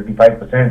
35%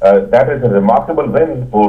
that is a remarkable win for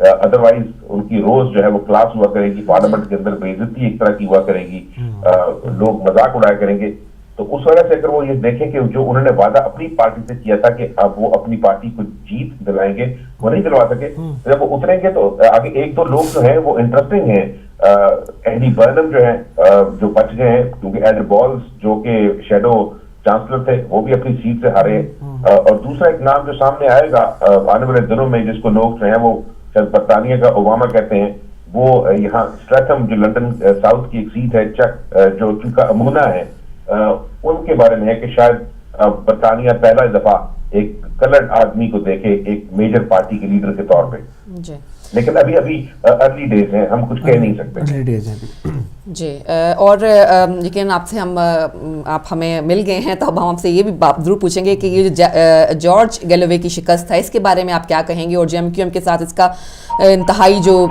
ادروائز ان کی روز جو ہے وہ کلاس ہوا کرے گی، پارلیمنٹ کے اندر بے عزتی ایک طرح کی ہوا کرے گی، لوگ مذاق اڑایا کریں گے. تو اس وجہ سے اگر وہ یہ دیکھیں کہ جو انہوں نے وعدہ اپنی پارٹی سے کیا تھا کہ اب وہ اپنی پارٹی کو جیت دلائیں گے، وہ نہیں دلوا سکے. جب وہ اتریں گے تو آگے ایک دو لوگ جو ہیں وہ انٹرسٹنگ ہیں. اینڈی برنم جو ہیں جو بچ گئے ہیں، کیونکہ ایڈ بالز جو کہ شیڈو چانسلر تھے وہ بھی اپنی سیٹ سے ہارے ہیں. اور دوسرا ایک نام جو سامنے آئے گا آنے والے دنوں میں، جس کو لوگ جو ہیں وہ شاید برطانیہ کا اوباما کہتے ہیں، وہ یہاں اسٹریٹھم جو لندن ساؤتھ کی ایک سیٹ ہے، چک جو چونکہ امونا ہے، ان کے بارے میں ہے کہ شاید برطانیہ پہلا دفعہ ایک کلرڈ آدمی کو دیکھے ایک میجر پارٹی کے لیڈر کے طور پہ. جی لیکن ابھی ارلی ڈیز ہیں، ہم کچھ کہہ نہیں سکتے. ارلی ڈیز ہیں جی. اور لیکن آپ سے آپ ہمیں مل گئے ہیں تو اب ہم آپ سے یہ بھی ضرور پوچھیں گے کہ یہ جو جارج گیلوے کی شکست ہے، اس کے بارے میں آپ کیا کہیں گے، اور JMQM کے ساتھ اس کا انتہائی جو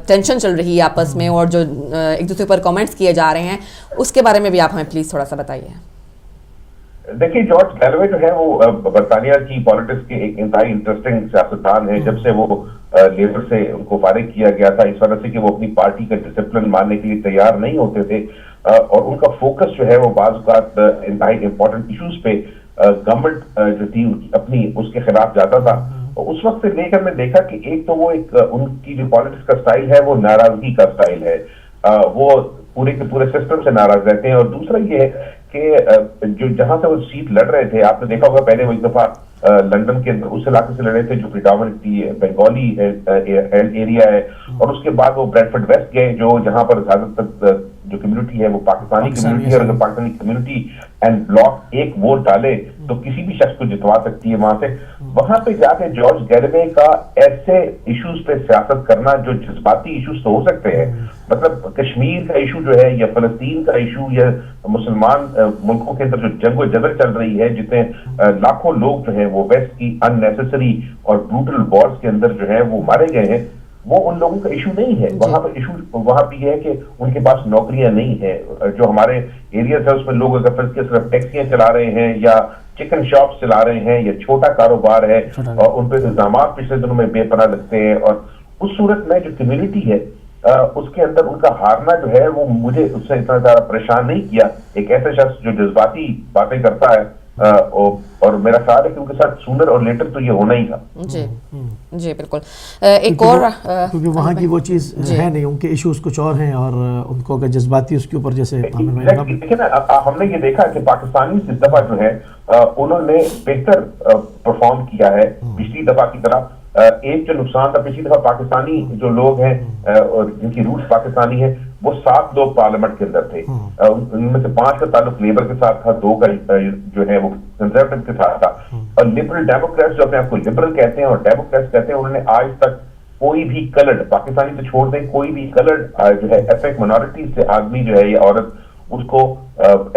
ٹینشن چل رہی ہے آپس میں اور جو ایک دوسرے پر کامنٹس کیے جا رہے ہیں، اس کے بارے میں بھی آپ ہمیں پلیز تھوڑا سا بتائیے. دیکھیے جارج گیلوے جو ہے وہ برطانیہ کی پالیٹکس کے ایک انتہائی انٹرسٹنگ سیاستدان ہیں. جب سے وہ لیبر سے ان کو فارغ کیا گیا تھا اس وجہ سے کہ وہ اپنی پارٹی کا ڈسپلن ماننے کے لیے تیار نہیں ہوتے تھے، اور ان کا فوکس جو ہے وہ بعض اوقات انتہائی امپورٹنٹ ایشوز پہ گورنمنٹ جو تھی اپنی اس کے خلاف جاتا تھا. اس وقت سے لے کر میں دیکھا کہ ایک تو وہ ایک ان کی جو پالیٹکس کا سٹائل ہے وہ ناراضگی کا سٹائل ہے، وہ پورے کے پورے سسٹم سے ناراض رہتے ہیں. اور دوسرا یہ ہے کہ جو جہاں سے وہ سیٹ لڑ رہے تھے، آپ نے دیکھا ہوگا پہلے وہ ایک دفعہ لندن کے اندر اس علاقے سے لڑے تھے جو پریڈامنٹلی بنگالی ایریا ہے، اور اس کے بعد وہ بریڈفورڈ ویسٹ گئے جو جہاں پر زیادہ تر جو کمیونٹی ہے وہ پاکستانی کمیونٹی ہے. اور اگر پاکستانی کمیونٹی اینڈ بلاک ایک ووٹ ڈالے تو کسی بھی شخص کو جتوا سکتی ہے وہاں سے. وہاں پہ جا کے جارج گیلوے کا ایسے ایشوز پہ سیاست کرنا جو جذباتی ایشوز تو ہو سکتے ہیں، مطلب کشمیر کا ایشو جو ہے یا فلسطین کا ایشو یا مسلمان ملکوں کے اندر جو جنگ و جدل چل رہی ہے، جتنے لاکھوں لوگ جو ہیں وہ ویسٹ کی ان نیسیسری اور بروٹل وارز کے اندر جو ہے وہ مارے گئے ہیں، وہ ان لوگوں کا ایشو نہیں ہے. وہاں پر ایشو وہاں پہ یہ ہے کہ ان کے پاس نوکریاں نہیں ہیں. جو ہمارے ایریاز ہے اس میں لوگ اگر فرض کے صرف ٹیکسیاں چلا رہے ہیں یا چکن شاپس چلا رہے ہیں یا چھوٹا کاروبار ہے، اور ان پہ الزامات پچھلے دنوں میں بے پناہ لگتے ہیں. اور اس صورت میں جو کمیونٹی ہے اس کے اندر ان کا ہارنا جو ہے وہ مجھے اس سے اتنا زیادہ پریشان نہیں کیا. ایک ایسا شخص جو جذباتی باتیں کرتا ہے اور میرا خیال ہے کہ ان کے ساتھ سونر اور لیٹر تو یہ ہونا ہی تھا. جی جی بالکل. ایک اور کیونکہ وہاں کی وہ چیز ہے نہیں، ان کے ایشوز کچھ اور ہیں، اور ان کو اگر جذباتی اس کے اوپر جیسے دیکھیں نا، ہم نے یہ دیکھا کہ پاکستانی اس دفعہ جو ہے انہوں نے بہتر پرفارم کیا ہے پچھلی دفعہ کی طرح. ایک جو نقصان تھا پچھلی دفعہ پاکستانی جو لوگ ہیں اور جن کی روٹس پاکستانی ہے وہ 7 لوگ پارلیمنٹ کے اندر تھے. ان میں سے 5 کا تعلق لیبر کے ساتھ تھا، 2 کا جو ہے وہ کنزرویٹو کے ساتھ تھا. اور لبرل ڈیموکریٹس جو اپنے آپ کو لبرل کہتے ہیں اور ڈیموکریٹس کہتے ہیں، انہوں نے آج تک کوئی بھی کلرڈ پاکستانی تو چھوڑ دیں، کوئی بھی کلرڈ جو ہے ایتھنک مائنورٹی سے آدمی جو ہے یا عورت اس کو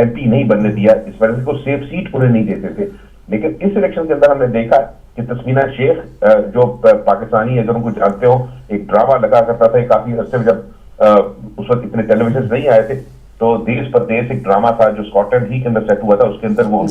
MP نہیں بننے دیا. اس وجہ سے کوئی سیف سیٹ انہیں نہیں دیتے تھے. لیکن اس الیکشن کے اندر ہم نے دیکھا کہ تسمینہ شیخ جو پاکستانی اگر ان کو جانتے ہو ایک ڈرامہ لگا کرتا تھا کافی عرصے میں، جب اس وقت اتنے ٹیلی ویژن نہیں آئے تھے تو دیش پردیش ایک ڈرامہ تھا جو اسکاٹ لینڈ ہی کے اندر سیٹ ہوا تھا. اس کے اندر وہ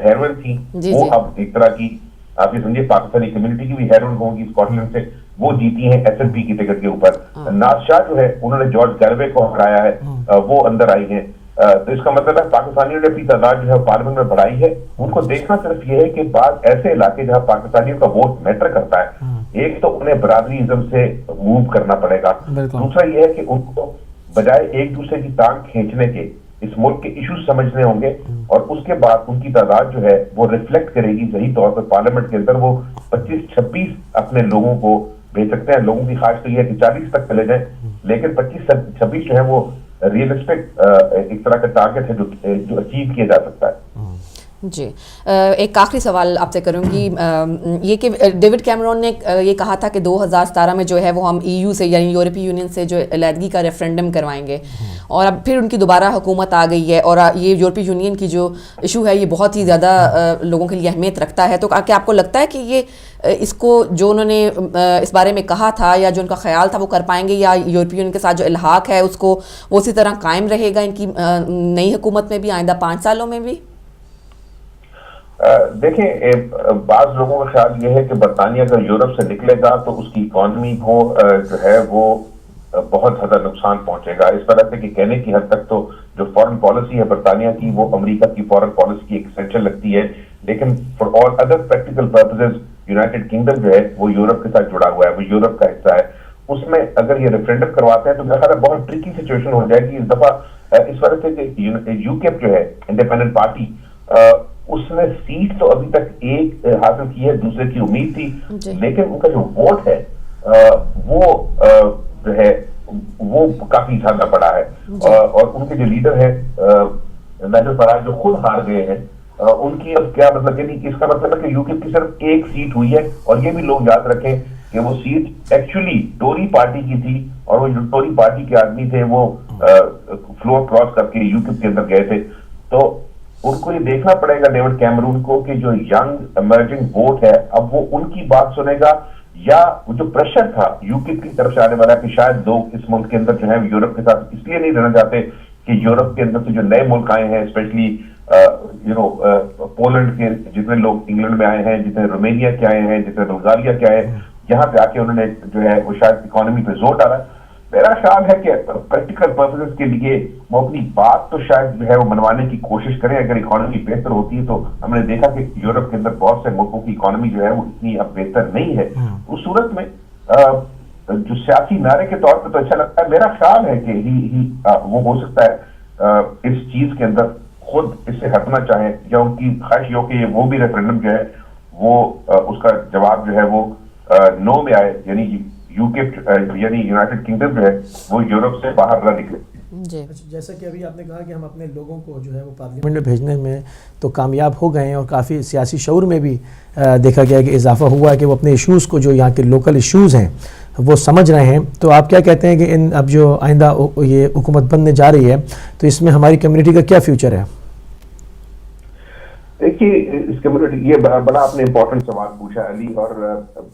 ہیروئن تھی، وہ اب ایک طرح کی آپ یہ سمجھے پاکستانی کمیونٹی کی بھی ہیروئن ہوں گی اسکاٹ لینڈ سے. وہ جیتی ہیں SNP کی ٹکٹ کے اوپر. ناز شاہ جو ہے انہوں نے جارج گیلوے کو ہرایا ہے، وہ اندر آئی ہیں. تو اس کا مطلب ہے پاکستانیوں نے اپنی تعداد جو ہے پارلیمنٹ میں بڑھائی ہے. ان کو دیکھنا صرف یہ ہے کہ بعض ایسے علاقے جہاں پاکستانیوں کا ووٹ میٹر کرتا ہے، ایک تو انہیں برادریزم سے موو کرنا پڑے گا، دوسرا یہ ہے کہ ان کو بجائے ایک دوسرے کی ٹانگ کھینچنے کے اس ملک کے ایشوز سمجھنے ہوں گے. اور اس کے بعد ان کی تعداد جو ہے وہ ریفلیکٹ کرے گی صحیح طور پر پارلیمنٹ کے اندر. وہ 25-26 اپنے لوگوں کو بھیج سکتے ہیں. لوگوں کی خواہش تو یہ ہے کہ 40 تک چلے جائیں، لیکن 25-26 جو ہے وہ ریئلسٹک ایک طرح کا ٹارگٹ ہے جو اچیو کیا جا سکتا ہے. جی ایک آخری سوال آپ سے کروں گی، یہ کہ ڈیوڈ کیمرون نے یہ کہا تھا کہ 2017 میں جو ہے وہ ہم EU سے یعنی یورپی یونین سے جو علیحدگی کا ریفرینڈم کروائیں گے، اور اب پھر ان کی دوبارہ حکومت آ گئی ہے اور یہ یورپی یونین کی جو ایشو ہے یہ بہت ہی زیادہ لوگوں کے لیے اہمیت رکھتا ہے. تو کیا آپ کو لگتا ہے کہ یہ اس کو جو انہوں نے اس بارے میں کہا تھا یا جو ان کا خیال تھا وہ کر پائیں گے، یا یورپی یونین کے ساتھ جو الحاق ہے اس کو وہ اسی طرح قائم رہے گا ان کی نئی حکومت میں بھی آئندہ 5 سالوں میں بھی؟ دیکھیں بعض لوگوں کا خیال یہ ہے کہ برطانیہ اگر یورپ سے نکلے گا تو اس کی اکانومی کو جو ہے وہ بہت زیادہ نقصان پہنچے گا، اس طرح سے کہ کہنے کی حد تک تو جو فورن پالیسی ہے برطانیہ کی وہ امریکہ کی فورن پالیسی کی ایکسٹینشن لگتی ہے، لیکن for all other practical purposes United kingdom جو ہے وہ یورپ کے ساتھ جڑا ہوا ہے، وہ یورپ کا حصہ ہے. اس میں اگر یہ ریفرینڈم کرواتے ہیں تو میرا خیال ہے بہت ٹرکی سچویشن ہو جائے گی اس دفعہ، اس وجہ سے کہ یوکیپ جو ہے انڈیپینڈنٹ پارٹی اس نے سیٹ تو ابھی تک ایک حاصل کی ہے، دوسرے کی امید تھی، لیکن ان کا جو ووٹ ہے وہ جو ہے وہ کافی زیادہ بڑا ہے، اور ان کے جو لیڈر ہیں نائجل فراج جو خود ہار گئے ہیں، ان کی اب کیا مطلب، یعنی اس کا مطلب ہے کہ یوکیپ کی صرف ایک سیٹ ہوئی ہے، اور یہ بھی لوگ یاد رکھیں کہ وہ سیٹ ایکچولی ٹوری پارٹی کی تھی، اور وہ جو ٹوری پارٹی کے آدمی تھے وہ فلور کراس کر کے یوکیپ کے اندر گئے تھے. تو ان کو یہ دیکھنا پڑے گا ڈیوڈ کیمرون کو کہ جو ینگ ایمرجنگ ووٹ ہے اب وہ ان کی بات سنے گا، یا جو پریشر تھا یوکیپ کی طرف سے آنے والا کہ شاید لوگ اس ملک کے اندر جو ہے یورپ کے ساتھ اس لیے نہیں رہنا چاہتے کہ یورپ کے اندر سے جو نئے ملک آئے ہیں، اسپیشلی پولینڈ کے جتنے لوگ انگلینڈ میں آئے ہیں، جتنے رومینیا کے آئے ہیں، جتنے بلغاریہ کے آئے ہیں، یہاں پہ آ کے انہوں نے جو ہے وہ شاید اکانومی پہ زور ڈالا. میرا خیال ہے کہ پریکٹیکل پرپزز کے لیے وہ اپنی بات تو شاید جو ہے وہ منوانے کی کوشش کریں. اگر اکانومی بہتر ہوتی ہے تو ہم نے دیکھا کہ یورپ کے اندر بہت سے ملکوں کی اکانومی جو ہے وہ اتنی اب بہتر نہیں ہے. اس صورت میں جو سیاسی نعرے کے طور پہ تو اچھا لگتا ہے. میرا خیال ہے کہ وہ ہو سکتا ہے اس چیز کے اندر خود اس سے ہٹنا چاہیں، یا ان کی خواہش یہ ہو کہ وہ بھی ریفرینڈم جو ہے وہ اس کا جواب جو ہے وہ نو میں آئے، یعنی یوکیپ یعنی یونائٹڈ کنگڈم جو ہے وہ یورپ سے باہر نہ نکلے. جیسا کہ ابھی آپ نے کہا کہ ہم اپنے لوگوں کو جو ہے وہ پارلیمنٹ میں بھیجنے میں تو کامیاب ہو گئے ہیں، اور کافی سیاسی شعور میں بھی دیکھا گیا کہ اضافہ ہوا ہے کہ وہ اپنے ایشوز کو، جو یہاں کے لوکل ایشوز ہیں، وہ سمجھ رہے ہیں. تو آپ کیا کہتے ہیں کہ ان اب جو آئندہ یہ حکومت بننے جا رہی ہے تو اس میں ہماری کمیونٹی کا کیا فیوچر ہے؟ دیکھیے اس کمیونٹی، یہ بڑا آپ نے امپورٹنٹ سوال پوچھا علی، اور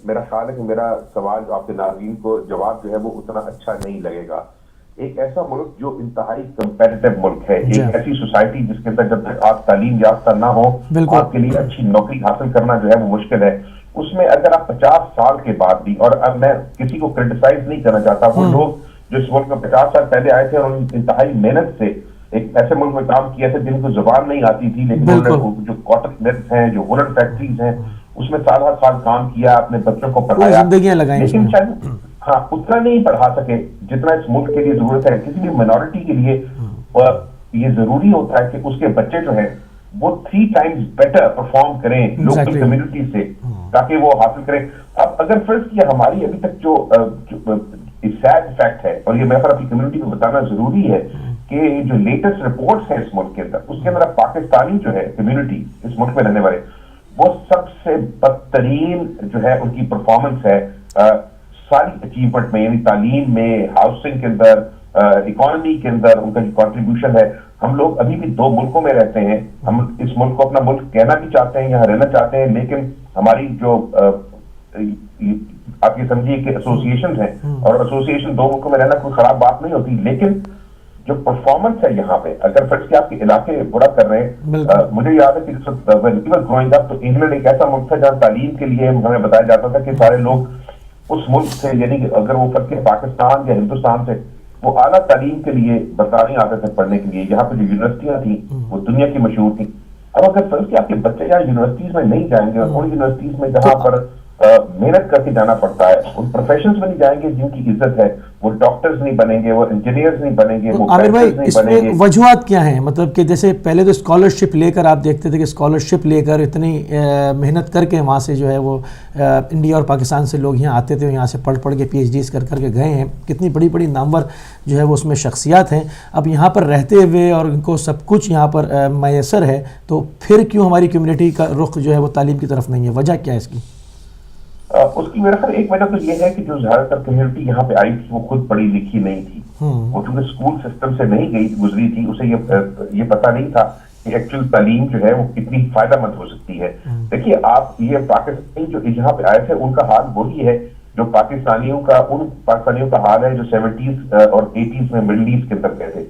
میرا خیال ہے کہ میرا سوال آپ کے ناظرین کو جواب جو ہے وہ اتنا اچھا نہیں لگے گا. ایک ایسا ملک جو انتہائی کمپیٹیٹو ملک ہے، ایک ایسی سوسائٹی جس کے اندر جب تک آپ تعلیم یافتہ نہ ہو آپ کے لیے اچھی نوکری حاصل کرنا جو ہے وہ مشکل ہے. اس میں اگر آپ 50 سال کے بعد بھی، اور اب میں کسی کو کرٹیسائز نہیں کرنا چاہتا، وہ لوگ جو اس ملک میں 50 سال پہلے آئے تھے اور انتہائی محنت سے ایک ایسے ملک میں کام کیا تھا جن کو زبان نہیں آتی تھی، لیکن جو کاٹن ملز ہیں، جو وولن فیکٹریز ہیں، اس میں سال ہر سال کام کیا، اپنے بچوں کو پڑھایا، لیکن شاید اتنا نہیں پڑھا سکے جتنا اس ملک کے لیے ضرورت ہے. کسی بھی مائنورٹی کے لیے یہ ضروری ہوتا ہے کہ اس کے بچے جو ہیں وہ 3 times بیٹر پرفارم کریں لوکل کمیونٹی سے، تاکہ وہ حاصل کریں. اب اگر فرض کیا ہماری ابھی تک جو سیڈ فیکٹ ہے، اور یہ میں اپنی کمیونٹی کو بتانا ضروری ہے کہ جو لیٹسٹ رپورٹس ہیں اس ملک کے اندر، اس کے اندر اب پاکستانی جو ہے کمیونٹی اس ملک میں رہنے والے، وہ سب سے بدترین جو ہے ان کی پرفارمنس ہے ساری اچیومنٹ میں، یعنی تعلیم میں، ہاؤسنگ کے اندر، اکانومی کے اندر ان کا جو کنٹریبیوشن ہے. ہم لوگ ابھی بھی 2 ملکوں میں رہتے ہیں، ہم اس ملک کو اپنا ملک کہنا بھی چاہتے ہیں، یہاں رہنا چاہتے ہیں، لیکن ہماری جو آپ یہ سمجھیے کہ ایسوسیشن ہے، اور ایسوسیشن 2 ملکوں میں رہنا کوئی خراب بات نہیں ہوتی، لیکن جو پرفارمنس ہے یہاں پہ، اگر فرض کہ آپ کے علاقے برا کر رہے ہیں، مجھے یاد ہے کہ گروئنگ اپ تو انگلینڈ ایک ایسا ملک تھا جہاں تعلیم کے لیے ہمیں بتایا جاتا تھا کہ سارے لوگ اس ملک سے، یعنی اگر وہ فرض کہ پاکستان یا ہندوستان سے، وہ اعلیٰ تعلیم کے لیے برطانیہ آتے تھے پڑھنے کے لیے. یہاں پہ جو یونیورسٹیاں تھیں وہ دنیا کی مشہور تھیں. اب اگر فرض کہ آپ کے بچے یہاں یونیورسٹیز میں نہیں جائیں گے، اور ان یونیورسٹیز میں جہاں پر محنت کر کے جانا پڑتا ہے، ان پروفیشنز میں نہیں جائیں گے جن کی عزت ہے، وہ ڈاکٹرز نہیں بنیں گے، وہ انجینئرز نہیں بنیں گے، وہ عامر بھائی نہیں اس بنیں میں گے. وجوہات کیا ہیں؟ مطلب کہ جیسے پہلے تو اسکالرشپ لے کر آپ دیکھتے تھے کہ اسکالرشپ لے کر اتنی محنت کر کے وہاں سے جو ہے وہ انڈیا اور پاکستان سے لوگ یہاں آتے تھے، یہاں سے پڑھ کے پی ایچ ڈیز کر کے گئے ہیں، کتنی بڑی بڑی نامور جو ہے وہ اس میں شخصیات ہیں. اب یہاں پر رہتے ہوئے اور ان کو سب کچھ یہاں پر میسر ہے، تو پھر کیوں ہماری کمیونٹی کا رخ جو ہے وہ تعلیم کی طرف نہیں ہے؟ وجہ کیا ہے اس کی؟ اس کی میرا خیال ایک وجہ تو یہ ہے کہ جو زیادہ تر کمیونٹی یہاں پہ آئی تھی وہ خود پڑھی لکھی نہیں تھی. وہ چونکہ اسکول سسٹم سے نہیں گزری تھی، اسے یہ پتہ نہیں تھا کہ ایکچوئل تعلیم جو ہے وہ کتنی فائدہ مند ہو سکتی ہے. دیکھیے آپ، یہ پاکستانی جو یہاں پہ آئے تھے ان کا حال وہی ہے جو ان پاکستانیوں کا حال ہے جو 70s اور 80s میں مڈل ایسٹ کے اندر گئے تھے.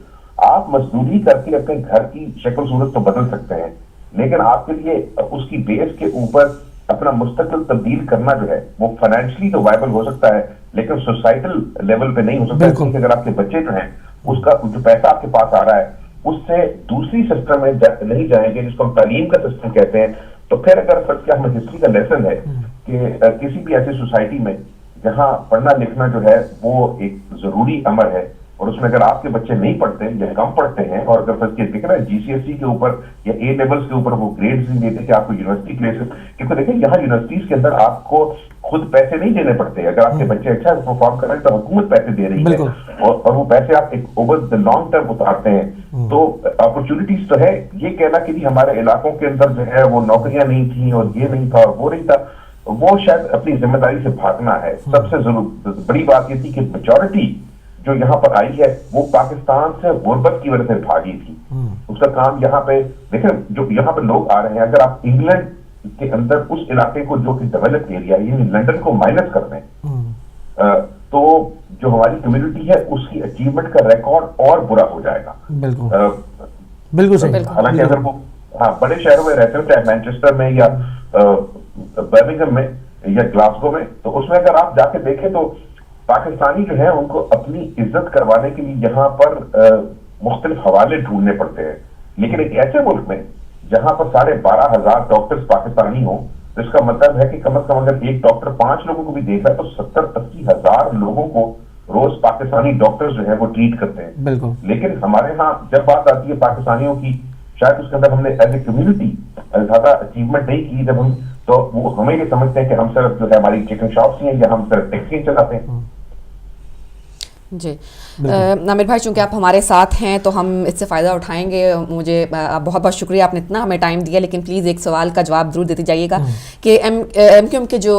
آپ مزدوری کر کے اپنے گھر کی شکل صورت تو بدل سکتے ہیں، لیکن آپ کے لیے اس کی بیس کے اوپر اپنا مستقل تبدیل کرنا جو ہے وہ فائنینشلی تو وائبل ہو سکتا ہے لیکن سوسائٹل لیول پہ نہیں ہو سکتا، کیونکہ اگر آپ کے بچے جو ہیں اس کا جو پیسہ آپ کے پاس آ رہا ہے اس سے دوسری سسٹم میں نہیں جائیں گے جس کو ہم تعلیم کا سسٹم کہتے ہیں، تو پھر اگر فرض کیا ہمیں ہسٹری کا لیسن ہے کہ کسی بھی ایسی سوسائٹی میں جہاں پڑھنا لکھنا جو ہے وہ ایک ضروری امر ہے اور اس میں اگر آپ کے بچے نہیں پڑھتے یا کم پڑھتے ہیں اور اگر فرض کیا دیکھ رہا ہے جی سی ایس سی کے اوپر یا اے لیولس کے اوپر وہ گریڈز نہیں دیتے کہ آپ کو یونیورسٹی پلیسز، کیونکہ دیکھیں یہاں یونیورسٹیز کے اندر آپ کو خود پیسے نہیں دینے پڑتے، اگر آپ کے بچے اچھا پرفارم کر رہے ہیں تو حکومت پیسے دے رہی ہے اور وہ پیسے آپ ایک اوور دا لانگ ٹرم اتارتے ہیں، تو اپرچونٹیز تو ہے۔ یہ کہنا کہ بھی ہمارے علاقوں کے اندر جو ہے وہ نوکریاں نہیں تھیں اور یہ نہیں تھا اور وہ نہیں تھا، وہ شاید اپنی ذمہ داری سے بھاگنا ہے۔ سب سے ضرور بڑی بات یہ تھی کہ میجورٹی جو یہاں پر آئی ہے وہ پاکستان سے غربت کی وجہ سے بھاگی تھی، اس کا کام یہاں پہ دیکھیں جو یہاں پہ لوگ آ رہے ہیں، اگر آپ انگلینڈ کے اندر اس علاقے کو جو کہ ڈیولپ ایریا یعنی لنڈن کو مائنس کر دیں تو جو ہماری کمیونٹی ہے اس کی اچیومنٹ کا ریکارڈ اور برا ہو جائے گا۔ بالکل صحیح۔ حالانکہ اگر وہ بڑے شہروں میں رہتے ہو چاہے مینچسٹر میں یا برمنگھم میں یا گلاسگو میں، تو اس میں اگر آپ جا کے دیکھیں تو پاکستانی جو ہیں ان کو اپنی عزت کروانے کے لیے یہاں پر مختلف حوالے ڈھونڈنے پڑتے ہیں، لیکن ایک ایسے ملک میں جہاں پر 12,500 ڈاکٹرز پاکستانی ہوں، تو اس کا مطلب ہے کہ کم از کم اگر ایک ڈاکٹر 5 لوگوں کو بھی دیکھ رہا ہے تو 70-80 ہزار لوگوں کو روز پاکستانی ڈاکٹرز جو ہے وہ ٹریٹ کرتے ہیں۔ لیکن ہمارے ہاں جب بات آتی ہے پاکستانیوں کی، شاید اس کے اندر ہم نے ایز اے کمیونٹی زیادہ اچیومنٹ نہیں کی جب ہم، تو وہ ہمیں یہ سمجھتے ہیں کہ ہم صرف جو ہے ہماری چکن شاپس ہیں یا ہم صرف ٹیکسی چلاتے ہیں۔ جی عامر بھائی، چونکہ آپ ہمارے ساتھ ہیں تو ہم اس سے فائدہ اٹھائیں گے۔ مجھے بہت بہت شکریہ، آپ نے اتنا ہمیں ٹائم دیا، لیکن پلیز ایک سوال کا جواب ضرور دیتے جائیے گا کہ ایم کیو ایم کے جو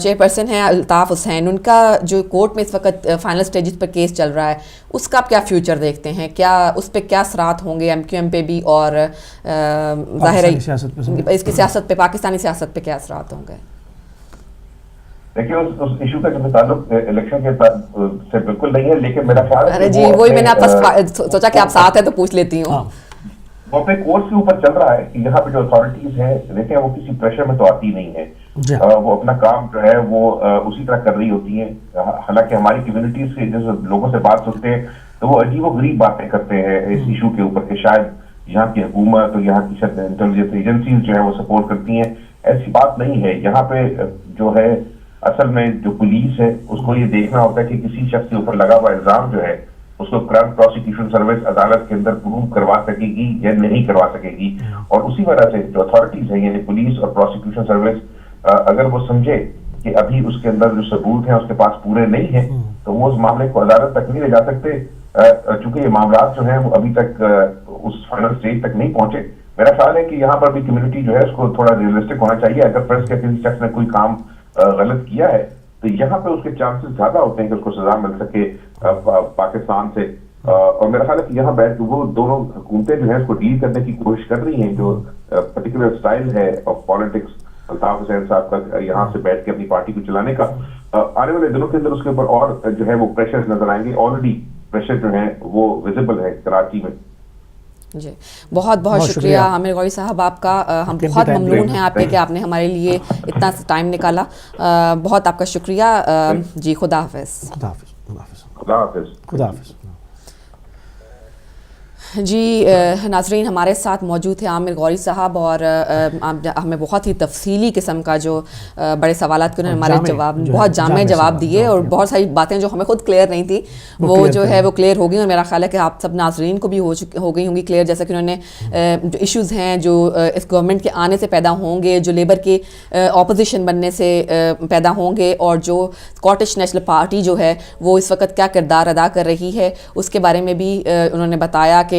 چیئر پرسن ہیں الطاف حسین، ان کا جو کورٹ میں اس وقت فائنل سٹیجز پر کیس چل رہا ہے، اس کا آپ کیا فیوچر دیکھتے ہیں؟ کیا اس پہ کیا اثرات ہوں گے ایم کیو ایم پہ بھی، اور ظاہر ہے اس کی سیاست پہ، پاکستانی سیاست پہ کیا اثرات ہوں گے؟ دیکھیے اس ایشو کا جو تعلق الیکشن کے سے بالکل نہیں ہے، لیکن میرا خیال ہے جی وہی میں نے آپ سوچا کہ آپ ساتھ ہیں تو پوچھ لیتی ہوں۔ وہ اپنے کورس کے اوپر چل رہا ہے کہ یہاں پہ جو اتھارٹیز ہیں دیکھیں وہ کسی پریشر میں تو آتی نہیں ہے، وہ اپنا کام جو ہے وہ اسی طرح کر رہی ہوتی ہیں۔ حالانکہ ہماری کمیونٹیز کے جو لوگوں سے بات سنتے ہیں تو وہ عجیب و غریب باتیں کرتے ہیں اس ایشو کے اوپر کہ شاید یہاں کی حکومت اور یہاں کی انٹیلیجنس ایجنسیز جو ہے وہ سپورٹ کرتی ہیں۔ ایسی بات نہیں ہے، یہاں پہ جو ہے اصل میں جو پولیس ہے اس کو یہ دیکھنا ہوتا ہے کہ کسی شخص کے اوپر لگا ہوا الزام جو ہے اس کو کرائم پروسیکیوشن سروس عدالت کے اندر پروو کروا سکے گی یا نہیں کروا سکے گی، اور اسی وجہ سے جو اتھارٹیز ہیں یعنی پولیس اور پروسیکیوشن سروس اگر وہ سمجھے کہ ابھی اس کے اندر جو ثبوت ہیں اس کے پاس پورے نہیں ہیں تو وہ اس معاملے کو عدالت تک نہیں لے جا سکتے، چونکہ یہ معاملات جو ہیں وہ ابھی تک اس فائنل اسٹیج تک نہیں پہنچے۔ میرا خیال ہے کہ یہاں پر بھی کمیونٹی جو ہے اس کو تھوڑا ریئلسٹک ہونا چاہیے۔ اگر فرض کیا کسی شخص نے کوئی کام غلط کیا ہے تو یہاں پہ اس کے چانسز زیادہ ہوتے ہیں کہ اس کو سزا مل سکے پاکستان سے، اور میرا خیال ہے کہ یہاں بیٹھ وہ دونوں حکومتیں جو ہیں اس کو ڈیل کرنے کی کوشش کر رہی ہیں۔ جو پرٹیکولر اسٹائل ہے آف پالیٹکس الطاف حسین صاحب کا یہاں سے بیٹھ کے اپنی پارٹی کو چلانے کا، آنے والے دنوں کے اندر اس کے اوپر اور جو ہے وہ پریشر نظر آئیں گے۔ آلریڈی پریشر جو ہے وہ ویزیبل ہے کراچی میں۔ جی بہت بہت شکریہ عامر غوری صاحب آپ کا، ہم بہت ممنون ہیں آپ کے کہ آپ نے ہمارے لیے اتنا ٹائم نکالا، بہت آپ کا شکریہ۔ جی خدا حافظ۔ خدا حافظ۔ خدا حافظ۔ خدا حافظ۔ خدا حافظ۔ جی ناظرین، ہمارے ساتھ موجود تھے عامر غوری صاحب، اور ہمیں بہت ہی تفصیلی قسم کا جو بڑے سوالات کے انہوں نے ہمارے جواب بہت جامع جواب دیے، اور بہت ساری باتیں جو ہمیں خود کلیئر نہیں تھی وہ جو ہے وہ کلیئر ہو گئی، اور میرا خیال ہے کہ آپ سب ناظرین کو بھی ہو گئی ہوں گی کلیئر، جیسا کہ انہوں نے جو ایشوز ہیں جو اس گورنمنٹ کے آنے سے پیدا ہوں گے، جو لیبر کے اپوزیشن بننے سے پیدا ہوں گے، اور جو اسکاٹش نیشنل پارٹی جو ہے وہ اس وقت کیا کردار ادا کر رہی ہے، اس کے بارے میں بھی انہوں نے بتایا کہ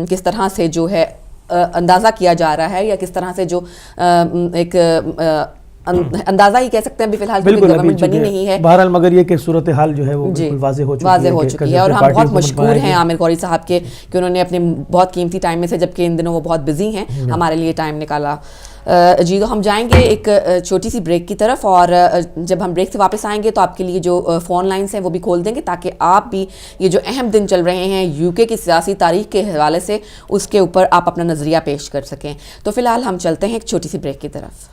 کس طرح سے جو ہے اندازہ کیا جا رہا ہے، یا کس طرح سے جو ایک اندازہ ہی کہہ سکتے ہیں ابھی فی الحال بالکل گورنمنٹ بنی نہیں ہے بہرحال، مگر یہ کہ صورتحال جو ہے وہ بالکل واضح ہو چکی ہے اور ہم بہت مشکور ہیں عامر غوری صاحب کے کہ انہوں نے اپنے بہت قیمتی ٹائم میں سے، جبکہ ان دنوں وہ بہت بزی ہیں، ہمارے لیے ٹائم نکالا. جی تو ہم جائیں گے ایک چھوٹی سی بریک کی طرف، اور جب ہم بریک سے واپس آئیں گے تو آپ کے لیے جو فون لائنز ہیں وہ بھی کھول دیں گے تاکہ آپ بھی یہ جو اہم دن چل رہے ہیں یو کے کی سیاسی تاریخ کے حوالے سے اس کے اوپر آپ اپنا نظریہ پیش کر سکیں. تو فی الحال ہم چلتے ہیں ایک چھوٹی سی بریک کی طرف.